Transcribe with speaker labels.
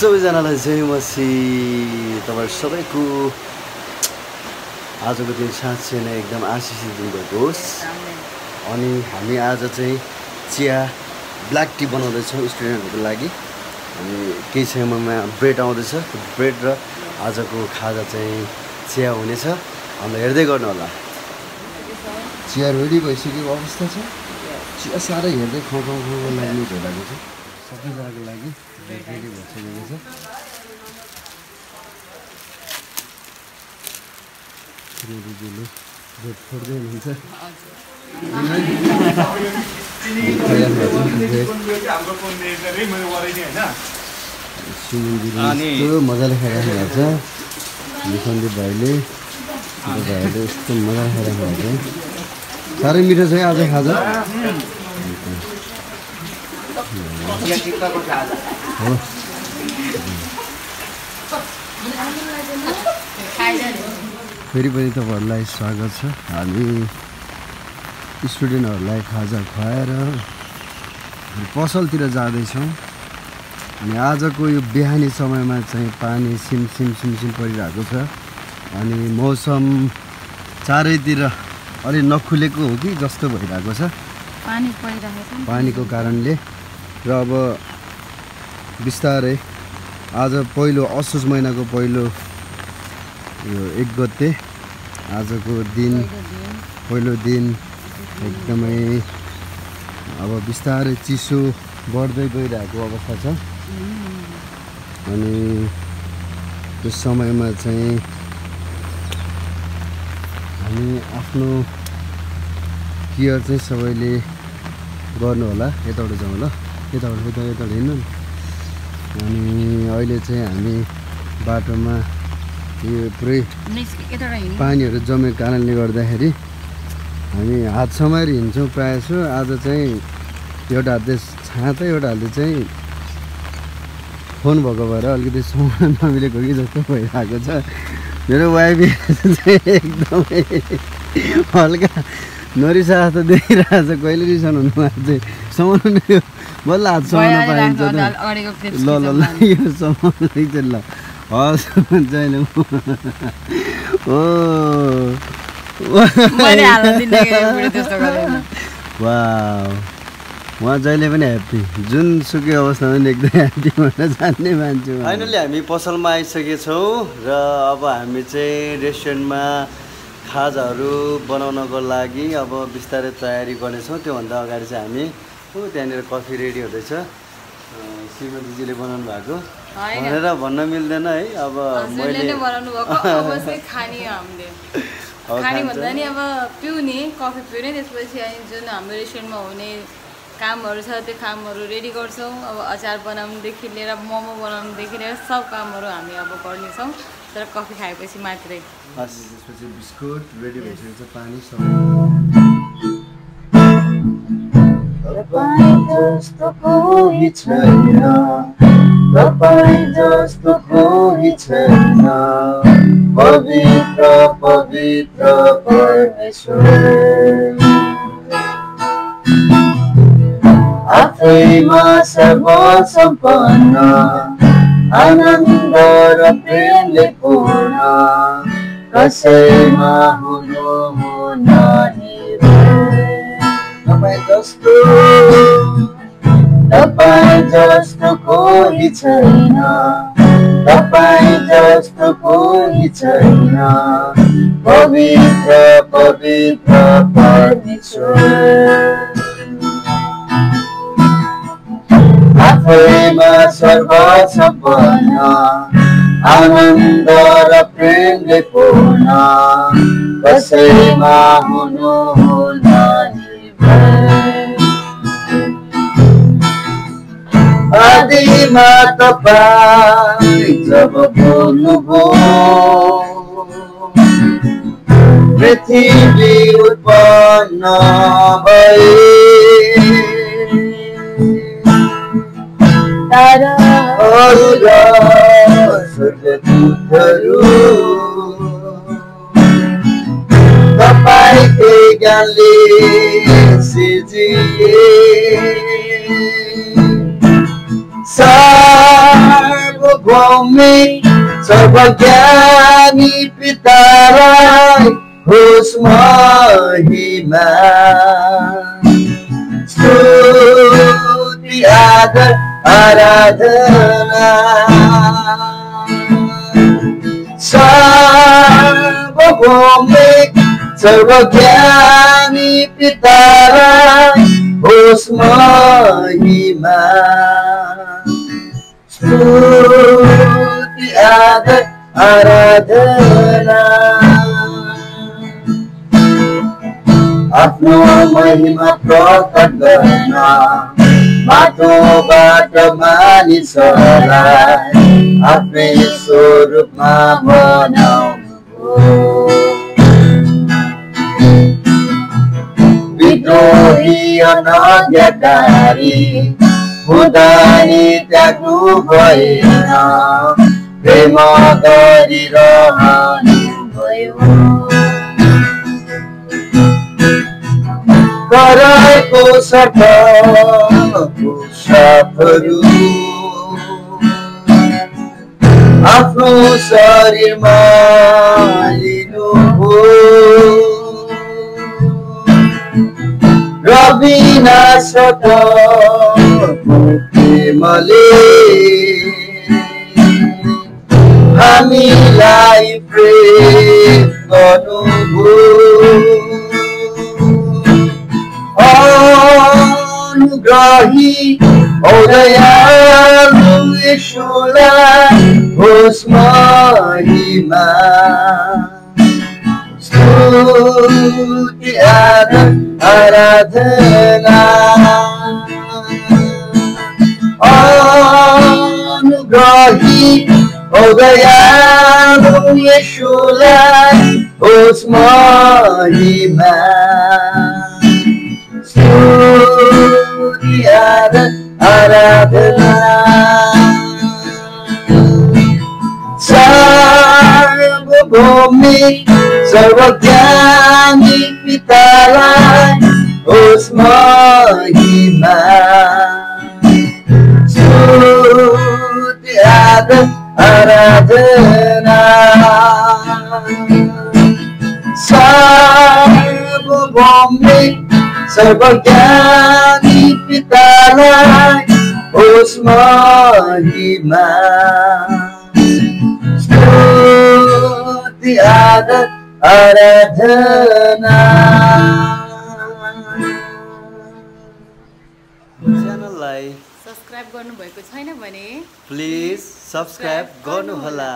Speaker 1: सबैजनालाई जय मसीह। तपाईहरु सबैको आजको दिन साँच्चै नै एकदम आशिषित दिन भएको होस्। अनि हामी आज चाहिँ चिया ब्ल्याक टी बनाउँदैछौँ स्टुडेन्टहरूको लागि। अनि केही समयमा ब्रेड आउँदैछ, ब्रेड र आजको खाजा चाहिँ चिया हुनेछ। अन्त हेर्दै गर्नु होला। चिया रेडी भइसकेको अवस्था छ। चिया साह्रै हेर्दै खाउँ लाग्ने भइरहेको छ। सबैजनाको लागि रेडी भइसकेको छ। रेडीले ब्रेड फोड्दै हुनुहुन्छ। मजाले खाइराख्नु भएको छ। सन्दीप भाइले यस्तो मजाले खाइराख्नु भएको छ। साह्रै मिठो छ आज खाजा। फेरि पनि तपाईँहरूलाई स्वागत छ। हामी स्टुडेन्टहरूलाई खाजा खुवाएर पसलतिर जाँदैछौँ। अनि आजको यो बिहानी समयमा चाहिँ पानी सिमसिम परिरहेको छ। अनि मौसम चारैतिर अलि नखुलेको हो कि जस्तो भइरहेको छ पानीको कारणले। र अब बिस्तारै आज पहिलो असोज महिनाको पहिलो यो 1 गते आजको दिन पहिलो दिन एकदमै अब बिस्तारै चिसो बढ्दै गइरहेको अवस्था छ। अनि त्यस समयमा चाहिँ हामी आफ्नो केयर चाहिँ सबैले गर्नु होला। यताबाट जाउँ ल, यताबाट हिँड्नु। अनि अहिले चाहिँ हामी बाटोमा यो पुरै पानीहरू जमेको कारणले गर्दाखेरि हामी हात समाएर हिँड्छौँ प्रायः जसो। आज चाहिँ एउटा हातले छाता एउटा हातले चाहिँ फोन भएको भएर अलिकति समाउन नमिलेको कि जस्तो भइरहेको छ। मेरो वाइफ चाहिँ एकदमै हल्का नरिसा जस्तो देखिरहेको छ। कहिले रिसाउनु हुनुभएको चाहिँ समाउनु बल्ल हात समाउन पाइन्छ ल यो समाउनु चाहिँ ल हस् छैन उहाँ जहिले पनि ह्याप्पी, जुनसुकै अवस्थामा पनि एकदमै ह्याप्पी भन्न जान्ने मान्छे। फाइनली हामी पसलमा आइसकेछौँ र अब हामी चाहिँ रेस्टुरेन्टमा खाजाहरू बनाउनको लागि अब बिस्तारै तयारी गर्नेछौँ। त्योभन्दा अगाडि चाहिँ हामी त्यहाँनिर कफी रेडी हुँदैछ। श्रीमतीजीले बनाउनु भएको भनेर भन्न मिल्दैन है। अब मैले
Speaker 2: खाने भन्दा नि अब पिउने कफी पिउने, त्यसपछि जुन हाम्रो रेस्टुरेन्टमा हुने कामहरू छ त्यो कामहरू रेडी गर्छौँ। अब अचार बनाउनुदेखि लिएर मोमो बनाउनुदेखि लिएर सब कामहरू हामी अब गर्नेछौँ, तर कफी खाएपछि मात्रै।
Speaker 1: त्यसपछि बिस्कुट रेडी भइसकेको छ। पानी
Speaker 3: तपाईं जस्तो कोही छैन, तपाईं जस्तो कोही छैन, पवित्र पवित्र परमेश्वर। आफैमा सर्वसम्पन्न, आनन्द र प्रेमले पूर्ण, कसैमा हुनुहुन्न नि तपाईं जस्तो कोही छैन, तपाईं जस्तो कोही छैन, पवित्र पवित्र परमेश्वर। आफैमा सर्वसम्पन्न, आनन्द र प्रेमले पूर्ण, कसैमा हुनुहुन्न नि आदिमा तपाईं जब बोल्नुभयो, पृथ्वी उत्पन्न भए, ताराहरू र स्वर्गदूतहरू तपाईँकै ज्ञानले सिर्जिए। सर्व सार्वभौमिक सर्वज्ञानी पितालाई होस् महिमा स्तुति आदर आराधना सार्वभौमिक सर्वज्ञानी पितालाई होस् महिमा स्तुति आदर आराधना आफ्नो महिमा प्रकट गर्न माटोबाट मानिसहरूलाई आफ्नै स्वरूपमा बनाउनु विद्रोही अनाज्ञाकारी हुँदा नि त्याग्नु भएन प्रेम गरिरहनु भयो कराएको सठको साथहरू आफ्नो शरीरमा लिनुभयो र विनाशको प्रेमले हामीलाई प्रेम गर्नुभयो अनुग्रही दयालु यीशुलाई होस् महिमा स्तुति आदर आराधना अनुग्रही दयालु यीशुलाई होस् महिमा स्तुति आदर आराधना सार्वभौमिक सर्वज्ञानी पितालाई होस् महिमा स्तुति आदर आराधना सार्वभौमिक सर्वज्ञानी पितालाई होस् महिमा स्तुति आदर आराधना
Speaker 1: च्यानललाई
Speaker 2: सब्स्क्राइब गर्नुभएको छैन भने
Speaker 1: प्लिज सब्स्क्राइब गर्नुहोला।